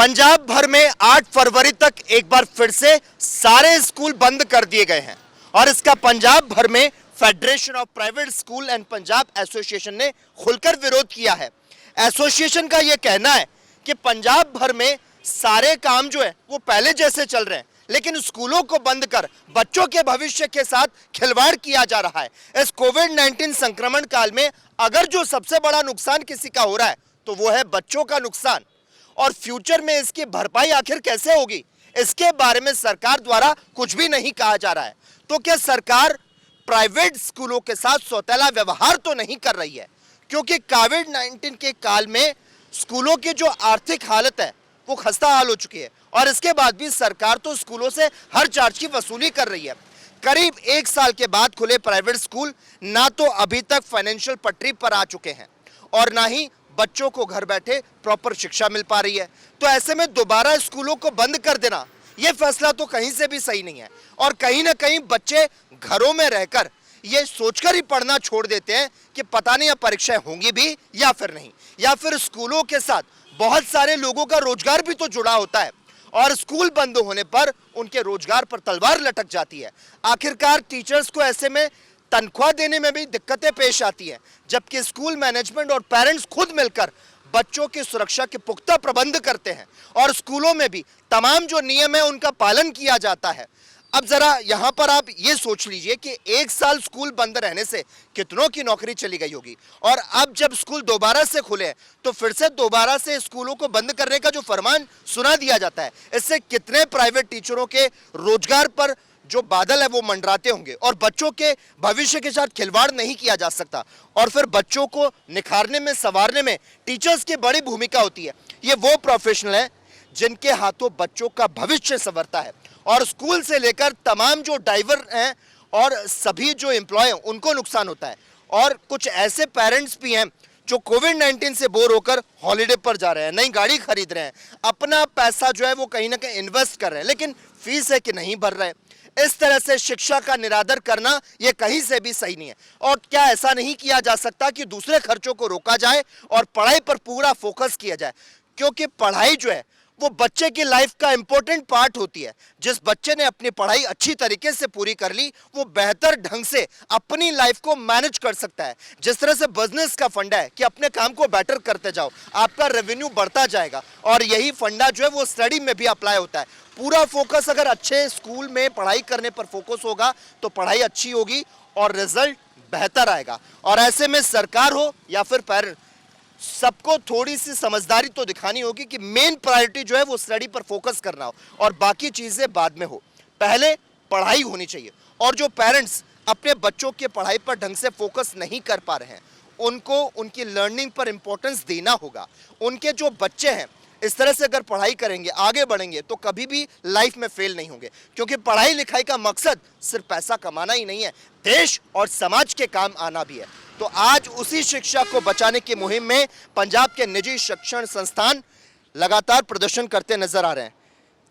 पंजाब भर में 8 फरवरी तक एक बार फिर से सारे स्कूल बंद कर दिए गए हैं और इसका पंजाब भर में federation of private school and Punjab association ने खुलकर विरोध किया है। एसोसिएशन का यह कहना है कि पंजाब भर में सारे काम जो है वो पहले जैसे चल रहे हैं, लेकिन स्कूलों को बंद कर बच्चों के भविष्य के साथ खिलवाड़ किया जा रहा है। इस कोविड-19 संक्रमण काल में अगर जो सबसे बड़ा नुकसान किसी का हो रहा है तो वो है बच्चों का नुकसान, और फ्यूचर में इसकी भरपाई आखिर कैसे होगी, इसके बारे में सरकार द्वारा कुछ भी नहीं कहा जा रहा है। तो क्या सरकार प्राइवेट स्कूलों के साथ सौतेला व्यवहार तो नहीं कर रही है? क्योंकि कोविड-19 के काल में स्कूलों की जो आर्थिक हालत है वो खस्ता हाल हो चुकी है, और इसके बाद भी सरकार तो स्कूलों से हर चार्ज की वसूली कर रही है। करीब 1 साल के बाद खुले प्राइवेट स्कूल ना तो अभी तक फाइनेंशियल पटरी पर आ चुके हैं और ना ही बच्चों को घर बैठे प्रॉपर शिक्षा मिल पा रही है। तो ऐसे में दोबारा स्कूलों को बंद कर देना यह फैसला तो कहीं से भी सही नहीं है, और कहीं ना कहीं बच्चे घरों में रहकर ये सोचकर ही पढ़ना छोड़ देते हैं कि पता नहीं अब परीक्षाएं होंगी भी या फिर नहीं, या फिर स्कूलों के साथ बहुत सारे लोगों का रोजगार भी तो जुड़ा होता है और स्कूल बंद होने पर उनके रोजगार पर तलवार लटक जाती है। आखिरकार टीचर्स को ऐसे में तनख्वाह देने में भी दिक्कतें पेश आती हैं, जबकि स्कूल मैनेजमेंट और पेरेंट्स खुद मिलकर बच्चों की सुरक्षा के पुख्ता प्रबंध करते हैं और स्कूलों में भी तमाम जो नियम है उनका पालन किया जाता है। अब जरा यहाँ पर आप ये सोच लीजिए कि 1 साल स्कूल बंद रहने से कितनों की नौकरी चली गई होगी, और अब जब स्कूल दोबारा से खुले तो फिर से दोबारा से स्कूलों को बंद करने का जो फरमान सुना दिया जाता है, इससे कितने प्राइवेट टीचरों के रोजगार पर जो बादल है वो मंडराते होंगे, और बच्चों के भविष्य के साथ खिलवाड़ नहीं किया जा सकता, और फिर बच्चों को निखारने में संवारने में टीचर्स की बड़ी भूमिका होती है। ये वो प्रोफेशनल है जिनके हाथों बच्चों का भविष्य संवरता है, और स्कूल से लेकर तमाम जो ड्राइवर हैं और सभी जो एम्प्लॉय हैं उनको नुकसान होता है। और कुछ ऐसे पेरेंट्स भी हैं जो कोविड-19 से बोर होकर हॉलिडे पर जा रहे हैं, नई गाड़ी खरीद रहे हैं, अपना पैसा जो है वो कहीं ना कहीं इन्वेस्ट कर रहे हैं, लेकिन फीस है कि नहीं भर रहे। इस तरह से शिक्षा का निरादर करना ये कहीं से भी सही नहीं है। और क्या ऐसा नहीं किया जा सकता कि दूसरे खर्चों को रोका जाए और पढ़ाई पर पूरा फोकस किया जाए? क्योंकि पढ़ाई जो है वो बच्चे की लाइफ का इंपॉर्टेंट पार्ट होती है। जिस बच्चे ने अपनी पढ़ाई अच्छी तरीके से पूरी कर ली वो बेहतर ढंग से अपनी लाइफ को मैनेज कर सकता है। जिस तरह से बिजनेस का फंडा है कि अपने काम को बेटर करते जाओ, आपका रेवेन्यू बढ़ता जाएगा, और यही फंडा जो है वो स्टडी में भी अप्लाई होता है। पूरा फोकस अगर अच्छे स्कूल में पढ़ाई करने पर फोकस होगा तो पढ़ाई अच्छी होगी और रिजल्ट बेहतर आएगा। और ऐसे में सरकार हो या फिर पेरेंट, सबको थोड़ी सी समझदारी तो दिखानी होगी कि मेन प्रायोरिटी जो है वो स्टडी पर फोकस करना हो और बाकी चीज़ें बाद में हो, पहले पढ़ाई होनी चाहिए। और जो पेरेंट्स अपने बच्चों के पढ़ाई पर ढंग से फोकस नहीं कर पा रहे हैं उनको उनकी लर्निंग पर इम्पोर्टेंस देना होगा। उनके जो बच्चे हैं इस तरह से अगर पढ़ाई करेंगे, आगे बढ़ेंगे, तो कभी भी लाइफ में फेल नहीं होंगे, क्योंकि पढ़ाई लिखाई का मकसद सिर्फ पैसा कमाना ही नहीं है, देश और समाज के काम आना भी है। तो आज उसी शिक्षा को बचाने की मुहिम में पंजाब के निजी शिक्षण संस्थान लगातार प्रदर्शन करते नजर आ रहे हैं।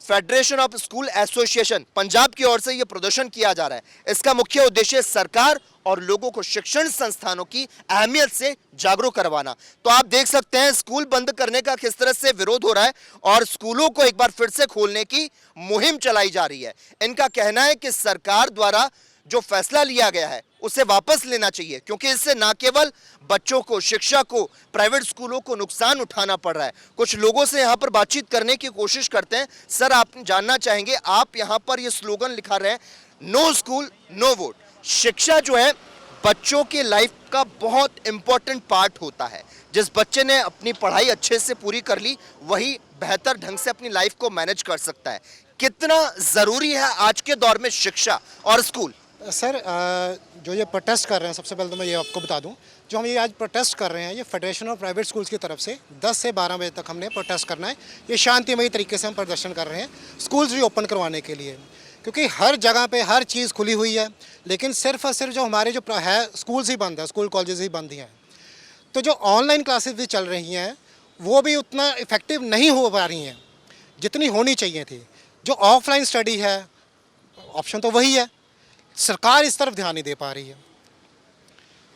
Federation of school association Punjab की ओर से यह प्रदर्शन किया जा रहा है। इसका मुख्य उद्देश्य सरकार और लोगों को शिक्षण संस्थानों की अहमियत से जागरूक करवाना। तो आप देख सकते हैं स्कूल बंद करने का किस तरह से विरोध हो रहा है और स्कूलों को एक बार फिर से खोलने की मुहिम चलाई जा रही है। इनका कहना है कि सरकार द्वारा जो फैसला लिया गया है उसे वापस लेना चाहिए, क्योंकि इससे न केवल बच्चों को, शिक्षा को, प्राइवेट स्कूलों को नुकसान उठाना पड़ रहा है। कुछ लोगों से यहाँ पर बातचीत करने की कोशिश करते हैं। सर, आप जानना चाहेंगे, आप यहाँ पर ये स्लोगन लिखा रहे हैं, नो स्कूल नो वोट। शिक्षा जो है बच्चों की लाइफ का बहुत इंपॉर्टेंट पार्ट होता है। जिस बच्चे ने अपनी पढ़ाई अच्छे से पूरी कर ली वही बेहतर ढंग से अपनी लाइफ को मैनेज कर सकता है। कितना ज़रूरी है आज के दौर में शिक्षा और स्कूल? सर, जो ये प्रोटेस्ट कर रहे हैं, सबसे पहले तो मैं ये आपको बता दूं, जो हम ये आज प्रोटेस्ट कर रहे हैं ये फेडरेशन ऑफ प्राइवेट स्कूल्स की तरफ से 10 से 12 बजे तक हमने प्रोटेस्ट करना है। ये शांतिमयी तरीके से हम प्रदर्शन कर रहे हैं स्कूल्स रीओपन करवाने के लिए, क्योंकि हर जगह पे हर चीज़ खुली हुई है, लेकिन सिर्फ और सिर्फ जो हमारे जो है स्कूल्स ही बंद है, स्कूल कॉलेजेस ही बंद ही हैं। तो जो ऑनलाइन क्लासेस भी चल रही हैं वो भी उतना इफ़ेक्टिव नहीं हो पा रही हैं जितनी होनी चाहिए थी। जो ऑफलाइन स्टडी है ऑप्शन तो वही है, सरकार इस तरफ ध्यान नहीं दे पा रही है।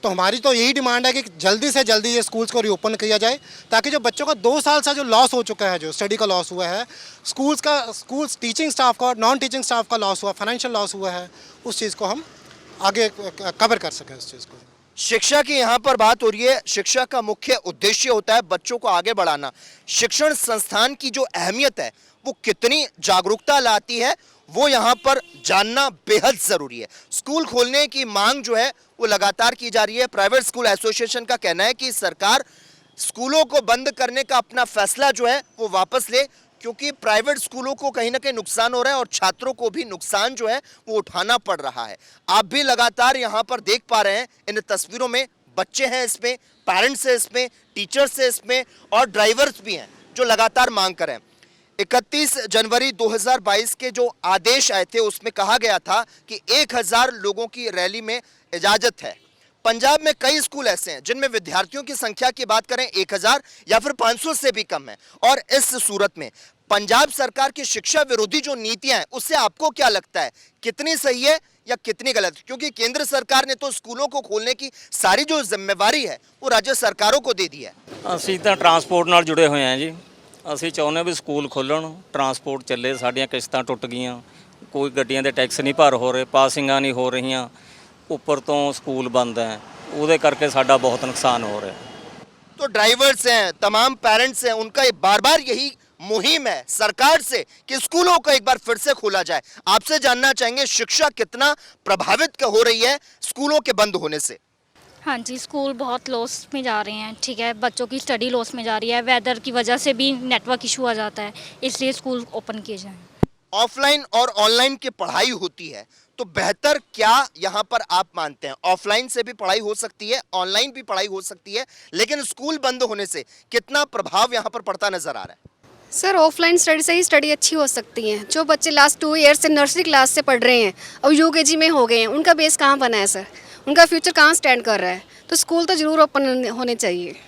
तो हमारी तो यही डिमांड है कि जल्दी से जल्दी ये स्कूल्स को रीओपन किया जाए, ताकि जो बच्चों का 2 साल से जो लॉस हो चुका है, जो स्टडी का लॉस हुआ है, स्कूल्स टीचिंग स्टाफ का, नॉन टीचिंग स्टाफ का लॉस हुआ, फाइनेंशियल लॉस हुआ है, उस चीज़ को हम आगे कवर कर सकें उस चीज़ को। शिक्षा की यहाँ पर बात हो रही है। शिक्षा का मुख्य उद्देश्य होता है बच्चों को आगे बढ़ाना। शिक्षण संस्थान की जो अहमियत है वो कितनी जागरूकता लाती है वो यहाँ पर जानना बेहद जरूरी है। स्कूल खोलने की मांग जो है वो लगातार की जा रही है। प्राइवेट स्कूल एसोसिएशन का कहना है कि सरकार स्कूलों को बंद करने का अपना फैसला जो है वो वापस ले, क्योंकि प्राइवेट स्कूलों को कहीं ना कहीं नुकसान हो रहा है और छात्रों को भी नुकसान जो है वो उठाना पड़ रहा है। आप भी लगातार यहाँ पर देख पा रहे हैं इन तस्वीरों में बच्चे हैं, इसमें पेरेंट्स हैं, इसमें टीचर्स हैं, इसमें और ड्राइवर्स भी हैं जो लगातार मांग कर रहे हैं। 31 जनवरी 2022 के जो आदेश आए थे उसमें कहा गया था कि 1000 लोगों की रैली में इजाजत है। पंजाब में कई स्कूल ऐसे हैं जिनमें विद्यार्थियों की संख्या की बात करें 1000 या फिर 500 से भी कम है। और इस सूरत में पंजाब सरकार की शिक्षा विरोधी जो नीतियां हैं उससे आपको क्या लगता है, कितनी सही है या कितनी गलत? क्योंकि केंद्र सरकार ने तो स्कूलों को खोलने की सारी जो जिम्मेवारी है वो राज्य सरकारों को दे दी है। ਅਸੀਂ ਤਾਂ ਟਰਾਂਸਪੋਰਟ ਨਾਲ ਜੁੜੇ ਹੋਏ ਹਾਂ ਜੀ। ਅਸੀਂ ਚਾਹੁੰਦੇ ਵੀ ਸਕੂਲ ਖੁੱਲ੍ਹਣ, ਟਰਾਂਸਪੋਰਟ ਚੱਲੇ। ਸਾਡੀਆਂ ਕਿਸ਼ਤਾਂ ਟੁੱਟ ਗਈਆਂ, ਕੋਈ ਗੱਡੀਆਂ ਦੇ ਟੈਕਸ ਨਹੀਂ ਭਰ ਹੋ ਰਹੇ, ਪਾਸਿੰਗਾਂ ਨਹੀਂ ਹੋ ਰਹੀਆਂ, ਉੱਪਰ ਤੋਂ ਸਕੂਲ ਬੰਦ ਹੈ, ਉਹਦੇ ਕਰਕੇ ਸਾਡਾ ਬਹੁਤ ਨੁਕਸਾਨ ਹੋ ਰਿਹਾ। तो ड्राइवर्स हैं, तमाम पेरेंट्स हैं, उनका बार बार यही मुहिम है सरकार से कि स्कूलों को एक बार फिर से खोला जाए। आपसे जानना चाहेंगे शिक्षा कितना प्रभावित हो रही है स्कूलों के बंद होने से? हाँ जी, स्कूल बहुत लॉस में जा रहे हैं। ठीक है, बच्चों की स्टडी लॉस में जा रही है। वेदर की वजह से भी नेटवर्क इशू आ जाता है, इसलिए स्कूल ओपन किए जाएं। ऑफलाइन और ऑनलाइन की पढ़ाई होती है तो बेहतर क्या यहाँ पर आप मानते हैं? ऑफलाइन से भी पढ़ाई हो सकती है, ऑनलाइन भी पढ़ाई हो सकती है, लेकिन स्कूल बंद होने से कितना प्रभाव यहाँ पर पड़ता नजर आ रहा है? सर, ऑफलाइन स्टडी से ही स्टडी अच्छी हो सकती है। जो बच्चे लास्ट 2 ईयर से नर्सरी क्लास से पढ़ रहे हैं और यूकेजी में हो गए हैं, उनका बेस कहाँ बना है सर? उनका फ्यूचर कहाँ स्टैंड कर रहा है? तो स्कूल तो ज़रूर ओपन होने चाहिए।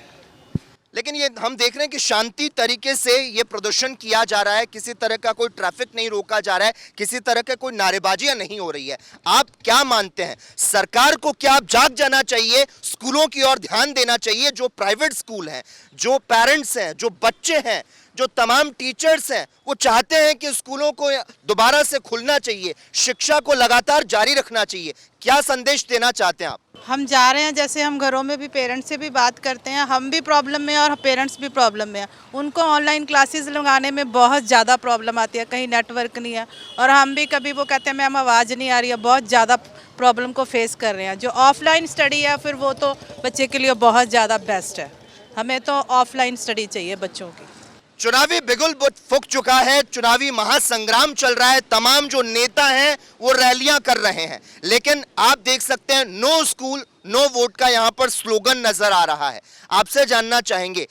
लेकिन ये हम देख रहे हैं कि शांति तरीके से ये प्रदर्शन किया जा रहा है, किसी तरह का कोई ट्रैफिक नहीं रोका जा रहा है, किसी तरह का कोई नारेबाजियां नहीं हो रही है। आप क्या मानते हैं, सरकार को क्या अब जाग जाना चाहिए, स्कूलों की ओर ध्यान देना चाहिए? जो प्राइवेट स्कूल हैं, जो पेरेंट्स हैं, जो बच्चे हैं, जो तमाम टीचर्स हैं, वो चाहते हैं कि स्कूलों को दोबारा से खुलना चाहिए, शिक्षा को लगातार जारी रखना चाहिए। क्या संदेश देना चाहते हैं आप? हम जा रहे हैं, जैसे हम घरों में भी पेरेंट्स से भी बात करते हैं, हम भी प्रॉब्लम में और पेरेंट्स भी प्रॉब्लम में हैं। उनको ऑनलाइन क्लासेस लगाने में बहुत ज़्यादा प्रॉब्लम आती है, कहीं नेटवर्क नहीं है, और हम भी कभी वो कहते हैं मैम आवाज़ नहीं आ रही है, बहुत ज़्यादा प्रॉब्लम को फेस कर रहे हैं। जो ऑफलाइन स्टडी है फिर वो तो बच्चे के लिए बहुत ज़्यादा बेस्ट है। हमें तो ऑफलाइन स्टडी चाहिए बच्चों की। चुनावी बिगुल फूंक चुका है, चुनावी महासंग्राम चल रहा है, तमाम जो नेता हैं वो रैलियां कर रहे हैं, लेकिन आप देख सकते हैं नो स्कूल नो वोट का यहाँ पर स्लोगन नजर आ रहा है। आपसे जानना चाहेंगे,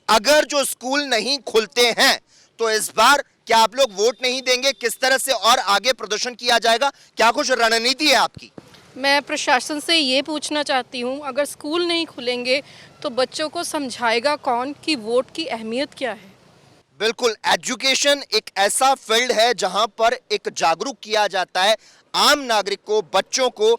अगर जो स्कूल नहीं खुलते हैं तो इस बार क्या आप लोग वोट नहीं देंगे? किस तरह से और आगे प्रदर्शन किया जाएगा? क्या कुछ रणनीति है आपकी? मैं प्रशासन से ये पूछना चाहती हूँ, अगर स्कूल नहीं खुलेंगे तो बच्चों को समझाएगा कौन कि वोट की अहमियत क्या है? बिल्कुल, एजुकेशन एक ऐसा फील्ड है जहां पर एक जागरूक किया जाता है आम नागरिक को, बच्चों को।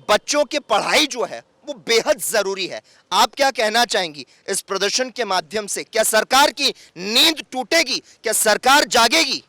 बच्चों की पढ़ाई जो है वो बेहद जरूरी है। आप क्या कहना चाहेंगी इस प्रदर्शन के माध्यम से? क्या सरकार की नींद टूटेगी? क्या सरकार जागेगी?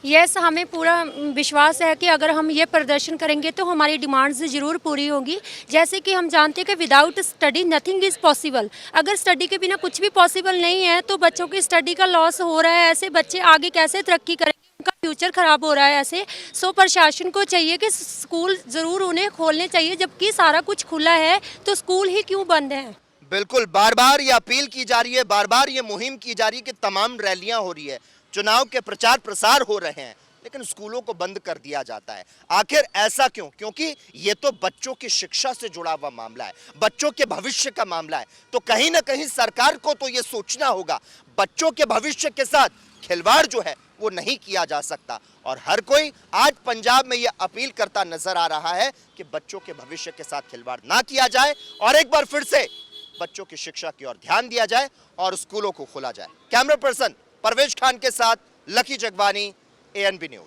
यस, हमें पूरा विश्वास है कि अगर हम ये प्रदर्शन करेंगे तो हमारी डिमांड्स ज़रूर पूरी होंगी। जैसे कि हम जानते हैं कि without study nothing is possible. अगर स्टडी के बिना कुछ भी पॉसिबल नहीं है तो बच्चों की स्टडी का लॉस हो रहा है, ऐसे बच्चे आगे कैसे तरक्की करेंगे, उनका फ्यूचर ख़राब हो रहा है ऐसे। सो प्रशासन को चाहिए कि स्कूल ज़रूर उन्हें खोलने चाहिए, जबकि सारा कुछ खुला है तो स्कूल ही क्यों बंद है? बिल्कुल, बार बार ये अपील की जा रही है, बार बार ये मुहिम की जा रही है कि तमाम रैलियां हो रही है, चुनाव के प्रचार प्रसार हो रहे हैं, लेकिन स्कूलों को बंद कर दिया जाता है। आखिर ऐसा क्यों? क्योंकि ये तो बच्चों की शिक्षा से जुड़ा हुआ मामला है, बच्चों के भविष्य का मामला है। तो कहीं ना कहीं सरकार को तो ये सोचना होगा, बच्चों के भविष्य के साथ खिलवाड़ जो है वो नहीं किया जा सकता। और हर कोई आज पंजाब में ये अपील करता नजर आ रहा है कि बच्चों के भविष्य के साथ खिलवाड़ ना किया जाए और एक बार फिर से बच्चों की शिक्षा की ओर ध्यान दिया जाए और स्कूलों को खोला जाए। कैमरा पर्सन परवेज खान के साथ लकी जगवानी, ANB न्यूज।